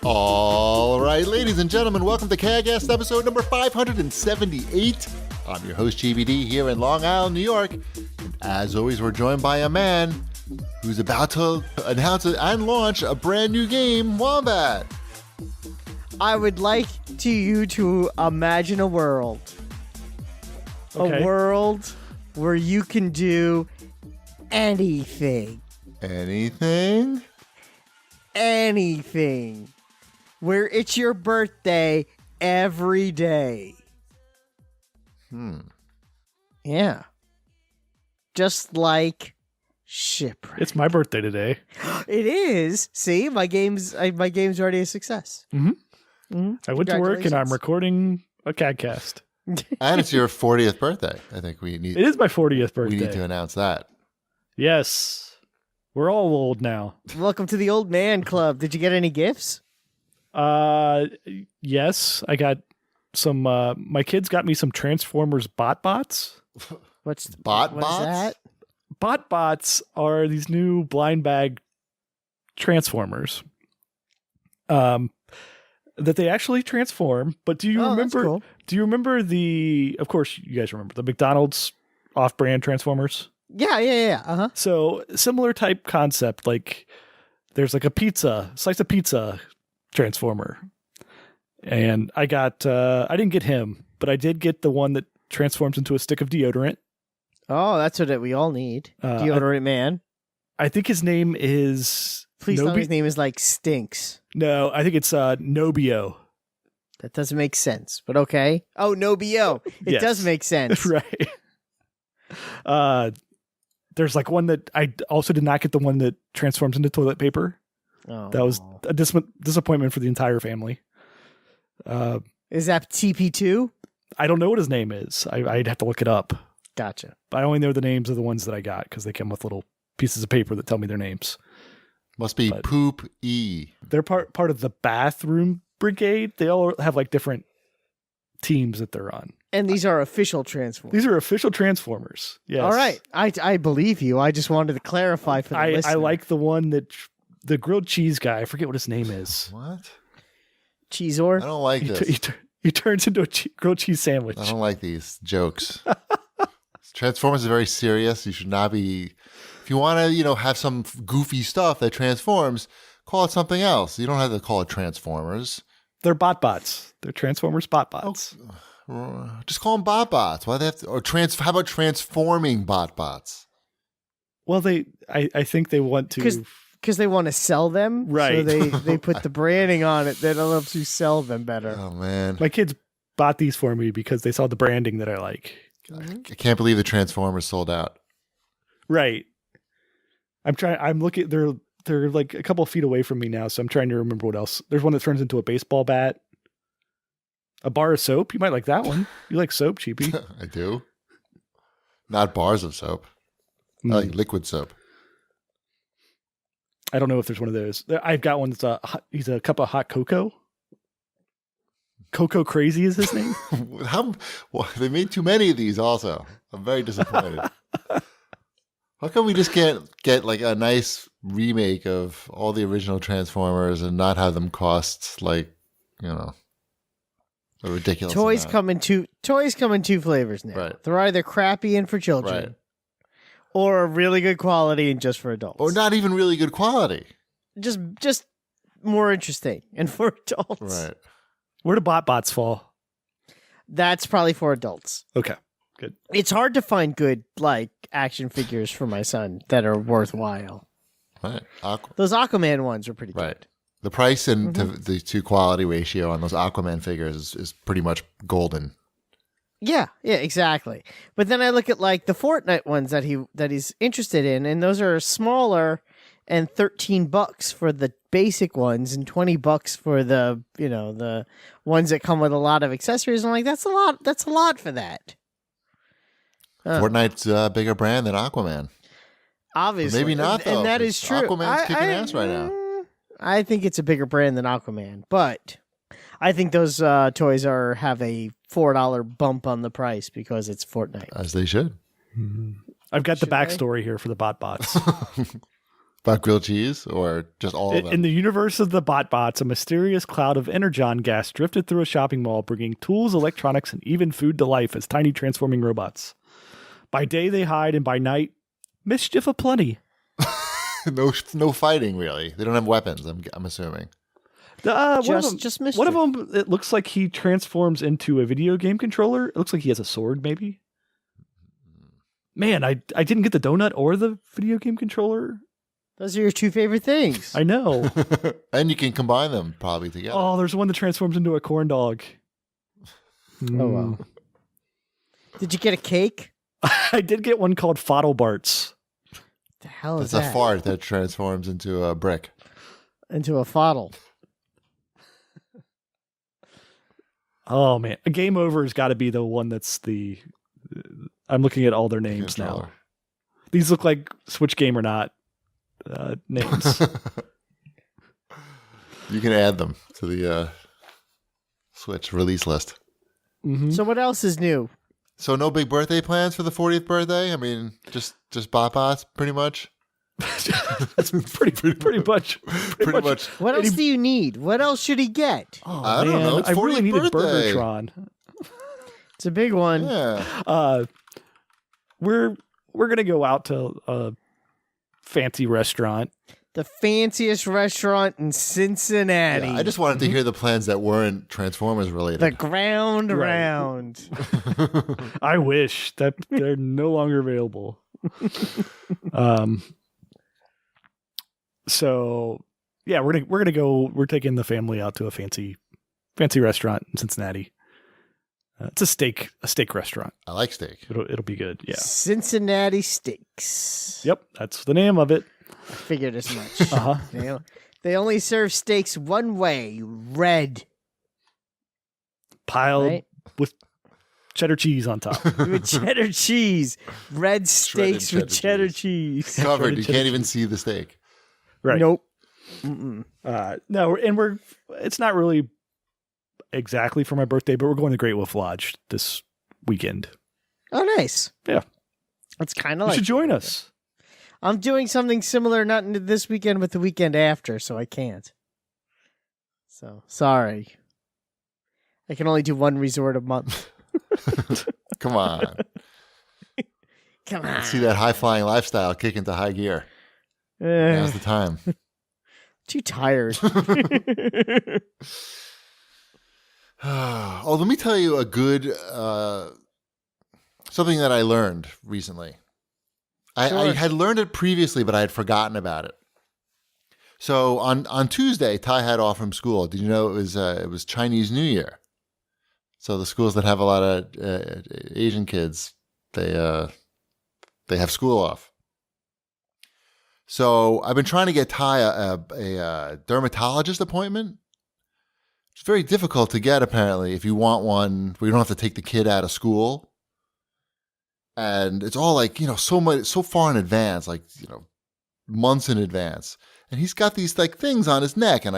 All right, ladies and gentlemen, welcome to CAGcast episode number 578. I'm your host, GBD, here in Long Island, New York. And as always, we're joined by a man who's about to announce and launch a brand new game, Wombat. I would like you to imagine a world. Okay. A world where you can do anything. Anything? Anything. Where it's your birthday every day. Yeah. Just like Shipwreck. It's my birthday today. It is. See, my game's already a success. I went to work and I'm recording a CAGcast. And it's your 40th birthday. I think we need. It is my 40th birthday. We need to announce that. Yes. We're all old now. Welcome to the old man club. Did you get any gifts? Yes. I got some, my kids got me some Transformers bots. What's Bots? that? Bots are these new blind bag Transformers. That they actually transform, but do you remember? That's cool. Do you remember of course you guys remember the McDonald's off-brand Transformers? Yeah. Uh-huh. So similar type concept, like there's like a slice of pizza Transformer. And I didn't get him, but I did get the one that transforms into a stick of deodorant. Oh, that's what we all need. Deodorant man. I think his name is... Please tell me his name is like Stinks. No, I think it's Nobio. That doesn't make sense, but okay. Oh, Nobio. It Yes. does make sense. Right. There's like one that I also did not get, the one that transforms into toilet paper. Oh. That was a disappointment for the entire family. Is that TP2? I don't know what his name is. I'd have to look it up. Gotcha. But I only know the names of the ones that I got because they come with little pieces of paper that tell me their names. Must be Poop E. They're part of the bathroom brigade. They all have like different teams that they're on. And these are official Transformers. These are official Transformers. Yes. All right. I believe you. I just wanted to clarify for the listener. I like the one that the grilled cheese guy. I forget what his name is. What? Cheeseor? I don't like this. He turns into a grilled cheese sandwich. I don't like these jokes. Transformers is very serious. You should not be... If you want to, have some goofy stuff that transforms, call it something else. You don't have to call it Transformers. They're bots. They're Transformers bots. Just call them bots. Why they have to? Or how about transforming bots? Well, I think they want to... Because they want to sell them. Right. So they put the branding on it that helps you sell them better. Oh, man. My kids bought these for me because they saw the branding that I like. I can't believe the Transformers sold out. Right. I'm looking, they're like a couple of feet away from me now, so I'm trying to remember what else. There's one that turns into a baseball bat. A bar of soap. You might like that one. You like soap, Cheapy. I do. Not bars of soap. I like liquid soap. I don't know if there's one of those. I've got one that's he's a cup of hot cocoa. Coco Crazy is his name. Well, they made too many of these also. I'm very disappointed. How come we just get like a nice remake of all the original Transformers and not have them cost like, a ridiculous Toys amount? come in two flavors now. Right. They're either crappy and for children, Right. or really good quality and just for adults. Or not even really good quality. Just more interesting and for adults. Right. Where do bots fall? That's probably for adults. Okay. Good. It's hard to find good action figures for my son that are worthwhile. Right. Those Aquaman ones are pretty good. Right. The price and the to quality ratio on those Aquaman figures is pretty much golden. Yeah, exactly. But then I look at the Fortnite ones that he's interested in, and those are smaller and $13 for the basic ones and $20 for the the ones that come with a lot of accessories. I'm like, that's a lot. That's a lot for that. Fortnite's a bigger brand than Aquaman. Obviously. Maybe not, though. And that is true. Aquaman's kicking ass right now. I think it's a bigger brand than Aquaman, but I think those toys have a $4 bump on the price because it's Fortnite. As they should. I've got the backstory here for the bots. About grilled cheese or just all of them? In the universe of the BotBots, a mysterious cloud of energon gas drifted through a shopping mall, bringing tools, electronics, and even food to life as tiny transforming robots. By day they hide, and by night, mischief aplenty. No fighting, really. They don't have weapons, I'm assuming. Just mischief. One of them, it looks like he transforms into a video game controller. It looks like he has a sword, maybe. Man, I didn't get the donut or the video game controller. Those are your two favorite things. I know. And you can combine them probably together. Oh, there's one that transforms into a corn dog. Oh, wow. Did you get a cake? I did get one called Foddlebarts. The hell is It's that? a fart that transforms into a brick. Into a foddle. Oh, man. A Game Over has got to be the one that's the... I'm looking at all their names now. These look like Switch Game or Not names. You can add them to the Switch release list. Mm-hmm. So what else is new? So no big birthday plans for the 40th birthday? I mean, just BotBots, pretty much? That's pretty much. What else do you need? What else should he get? Oh, I don't know. It's I really 40th needed birthday. Burgertron. It's a big one. Yeah. We're gonna go out to a fancy restaurant. The fanciest restaurant in Cincinnati. I just wanted to hear the plans that weren't Transformers related. The Ground Right. Round. I wish that they're no longer available. So yeah, we're gonna go. We're taking the family out to a fancy restaurant in Cincinnati. It's a steak restaurant. I like steak. It'll be good. Yeah. Cincinnati Steaks. Yep, that's the name of it. I figured as much. Uh-huh. They only serve steaks one way, red. Piled Right? with cheddar cheese on top. With cheddar cheese. Red steaks Shredded with cheddar cheddar cheese. Covered. Shredded You cheddar can't even see the steak. Right. Nope. Mm-mm. No, and it's not really exactly for my birthday, but we're going to Great Wolf Lodge this weekend. Oh, nice. Yeah. It's kind of You like... should join us. I'm doing something similar, not this weekend, but the weekend after, so I can't. So, sorry. I can only do one resort a month. Come on. Come on. See that high-flying lifestyle kick into high gear. Now's the time. Too tired. Oh, let me tell you a good something that I learned recently. I Sure. had learned it previously, but I had forgotten about it. So on Tuesday, Ty had off from school. Did you know it was Chinese New Year? So the schools that have a lot of Asian kids, they have school off. So I've been trying to get Ty a dermatologist appointment. It's very difficult to get, apparently, if you want one where you don't have to take the kid out of school. And it's all like, so far in advance, like, months in advance. And he's got these like things on his neck, and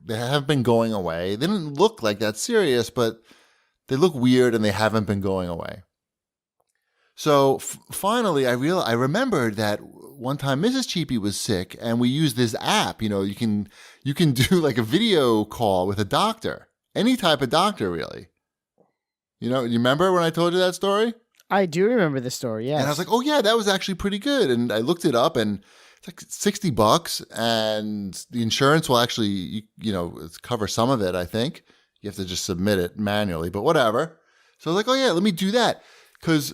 they haven't been going away. They didn't look like that serious, but they look weird and they haven't been going away. So finally, I remembered that one time Mrs. Cheapy was sick, and we used this app. You can do like a video call with a doctor, any type of doctor, really. You remember when I told you that story? I do remember the story, yes. And I was like, oh yeah, that was actually pretty good. And I looked it up, and it's like $60, and the insurance will actually, cover some of it. I think you have to just submit it manually, but whatever. So I was like, oh yeah, let me do that, because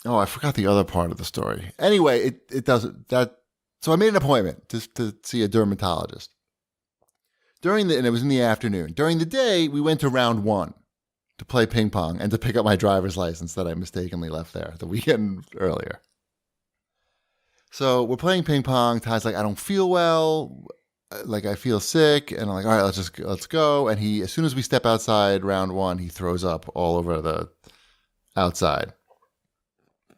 I forgot the other part of the story. Anyway, it doesn't that. So I made an appointment to see a dermatologist. And it was in the afternoon. During the day, we went to round 1 to play ping pong and to pick up my driver's license that I mistakenly left there the weekend earlier. So we're playing ping pong. Ty's like, I don't feel well. Like, I feel sick. And I'm like, all right, let's go. And as soon as we step outside round 1, he throws up all over the outside.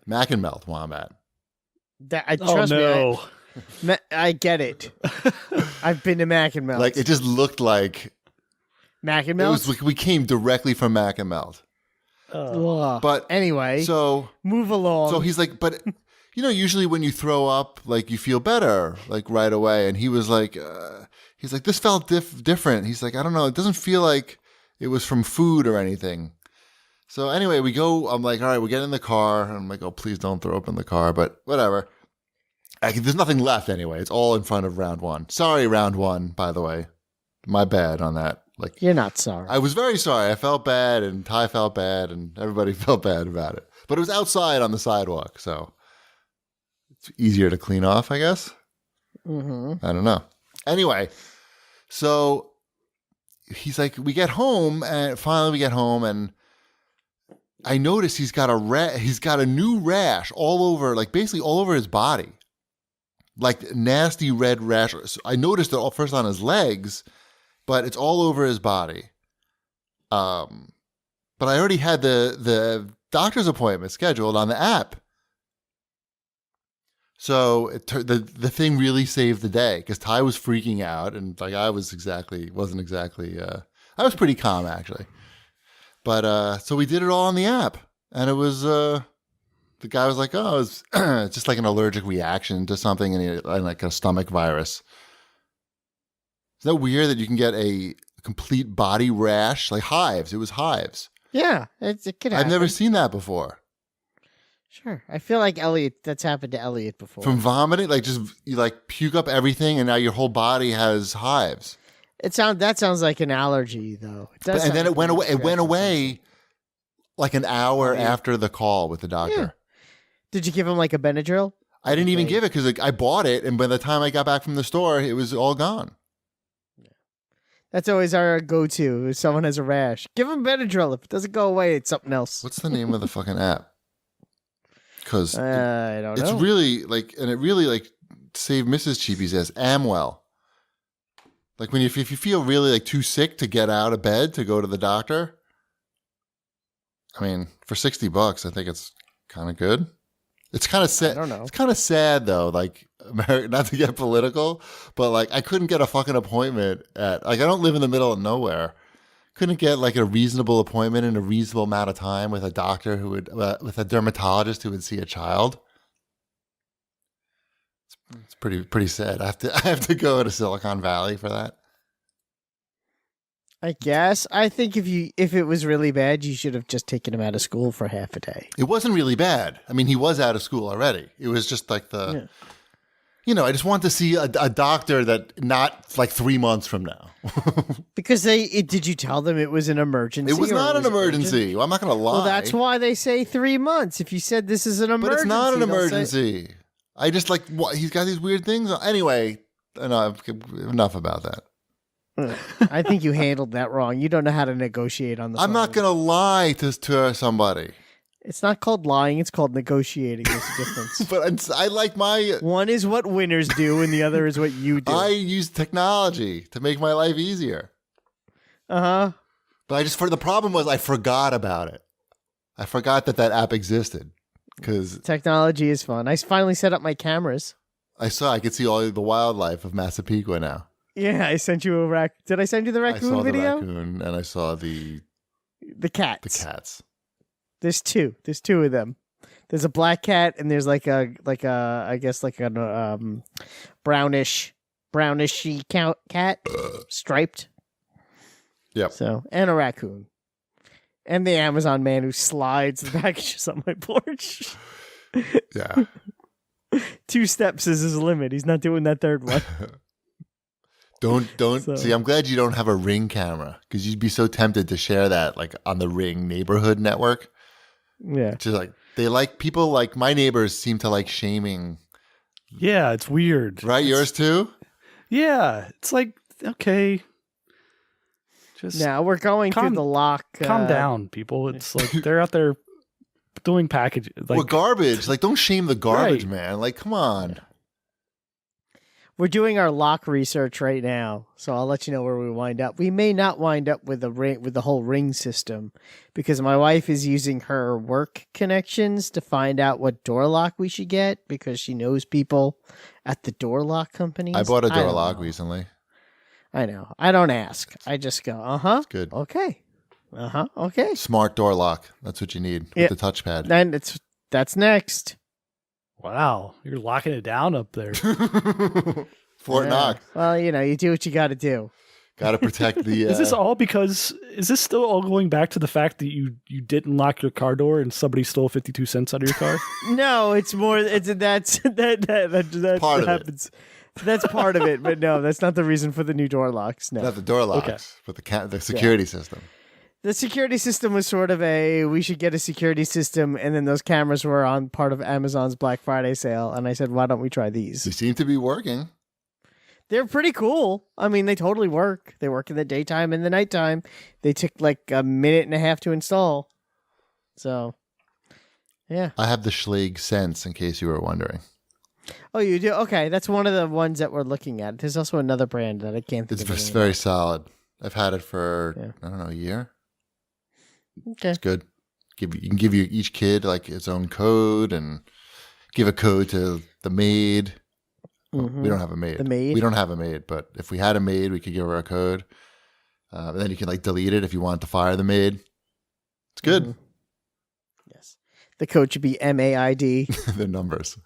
Mac and Melt, Wombat. Trust no. me, I get it. I've been to Mac and Melt. Like, it just looked like Mac and Melt? we came directly from Mac and Melt. Ugh. But anyway, so move along. So he's like, but usually when you throw up, like you feel better, like right away. And he was like, this felt different. He's like, I don't know. It doesn't feel like it was from food or anything. So anyway, we go. I'm like, all right, we get in the car. And I'm like, oh, please don't throw up in the car. But whatever. There's nothing left anyway. It's all in front of round one. Sorry, round one, by the way. My bad on that. Like, you're not sorry. I was very sorry. I felt bad, and Ty felt bad, and everybody felt bad about it. But it was outside on the sidewalk, so it's easier to clean off, I guess. Mm-hmm. I don't know. Anyway, so he's like, we get home, and finally we get home, and I notice he's got a new rash all over, like basically all over his body. Like nasty red rash. So I noticed it all first on his legs, but it's all over his body. But I already had the doctor's appointment scheduled on the app. So the thing really saved the day because Ty was freaking out, and like I was wasn't exactly. I was pretty calm actually, but so we did it all on the app, and it was. The guy was like, "Oh, it's just like an allergic reaction to something, and like a stomach virus." Isn't that weird that you can get a complete body rash, like hives? It was hives. Yeah, it could happen. I've never seen that before. Sure, I feel like that's happened to Elliot before. From vomiting, like just you like puke up everything, and now your whole body has hives. That sounds like an allergy, though. And then it went away. It went away like an hour after the call with the doctor. Yeah. Did you give him like a Benadryl? I didn't even give it because I bought it, and by the time I got back from the store, it was all gone. That's always our go-to if someone has a rash. Give them Benadryl. If it doesn't go away, it's something else. What's the name of the fucking app? Because I don't know. It's really like, and it really like saved Mrs. Cheapy's ass. Amwell. Like if you feel really like too sick to get out of bed to go to the doctor. I mean, for $60, I think it's kind of good. It's kind of sad. I don't know. It's kind of sad though. Like, not to get political, but like I couldn't get a fucking appointment at. Like I don't live in the middle of nowhere. Couldn't get like a reasonable appointment in a reasonable amount of time with a doctor who would, with a dermatologist who would see a child. It's pretty sad. I have to go to Silicon Valley for that. I guess. I think if it was really bad, you should have just taken him out of school for half a day. It wasn't really bad. I mean, he was out of school already. It was just like I just want to see a doctor that not like 3 months from now. Because did you tell them it was an emergency? It was not an emergency. Well, I'm not going to lie. Well, that's why they say 3 months. If you said this is an emergency. But it's not an emergency. I just like, he's got these weird things. Anyway, enough about that. I think you handled that wrong. You don't know how to negotiate on the phone. I'm not going to lie to somebody. It's not called lying. It's called negotiating. There's a difference. But I like one is what winners do, and the other is what you do. I use technology to make my life easier. Uh-huh. But the problem was I forgot about it. I forgot that app existed. Because technology is fun. I finally set up my cameras. I could see all the wildlife of Massapequa now. Yeah, I sent you a raccoon. Did I send you the raccoon video? I saw the raccoon, and I saw the cats. The cats. There's two. There's two of them. There's a black cat, and there's like a I guess like a brownishy cat, striped. Yep. So, and a raccoon. And the Amazon man who slides the packages on my porch. Yeah. 2 steps is his limit. He's not doing that third one. See, I'm glad you don't have a Ring camera because you'd be so tempted to share that like on the Ring neighborhood network. Yeah. Just like people like my neighbors seem to like shaming. Yeah, it's weird. Right? Yours too? Yeah. It's like, okay. Just now we're going through the lock. Calm down, people. It's like they're out there doing packages. Like, well, garbage. Like, don't shame the garbage, right. man. Like, come on. We're doing our lock research right now, so I'll let you know where we wind up. We may not wind up with the whole Ring system because my wife is using her work connections to find out what door lock we should get because she knows people at the door lock companies. I bought a door lock recently. I know. I don't ask. I just go, uh-huh. It's good. Okay. Uh-huh. Okay. Smart door lock. That's what you need with the touchpad. Then that's next. Wow, you're locking it down up there. Fort Knox. Well, you do what you got to do. Got to protect the. Is this all because? Is this still all going back to the fact that you didn't lock your car door and somebody stole 52 cents out of your car? No, it's more. That's Part of happens. That's part of it, but no, that's not the reason for the new door locks. No, Not the door locks, Okay. but the security system. the security system was sort of we should get a security system, and then those cameras were on part of Amazon's Black Friday sale, and I said, why don't we try these? They seem to be working. They're pretty cool. I mean, they totally work. They work in the daytime and the nighttime. They took like a minute and a half to install. So, yeah. I have the Schlage Sense, in case you were wondering. Oh, you do? Okay, that's one of the ones that we're looking at. There's also another brand that I can't think It's of. very solid. I've had it for, I don't know, a year. Okay. It's good. You can give each kid like its own code and give a code to the maid. Well, we don't have a maid. The maid? We don't have a maid, but if we had a maid, we could give her a code. And then you can like delete it if you want to fire the maid. It's good. Mm-hmm. Yes. The code should be MAID. The numbers.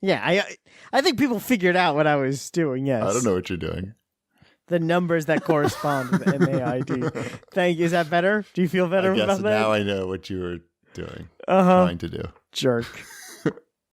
Yeah, I think people figured out what I was doing, yes. I don't know what you're doing. The numbers that correspond with MAID. Thank you. Is that better? Do you feel better I guess about that? now I know what you were doing. Uh-huh. Trying to do. Jerk.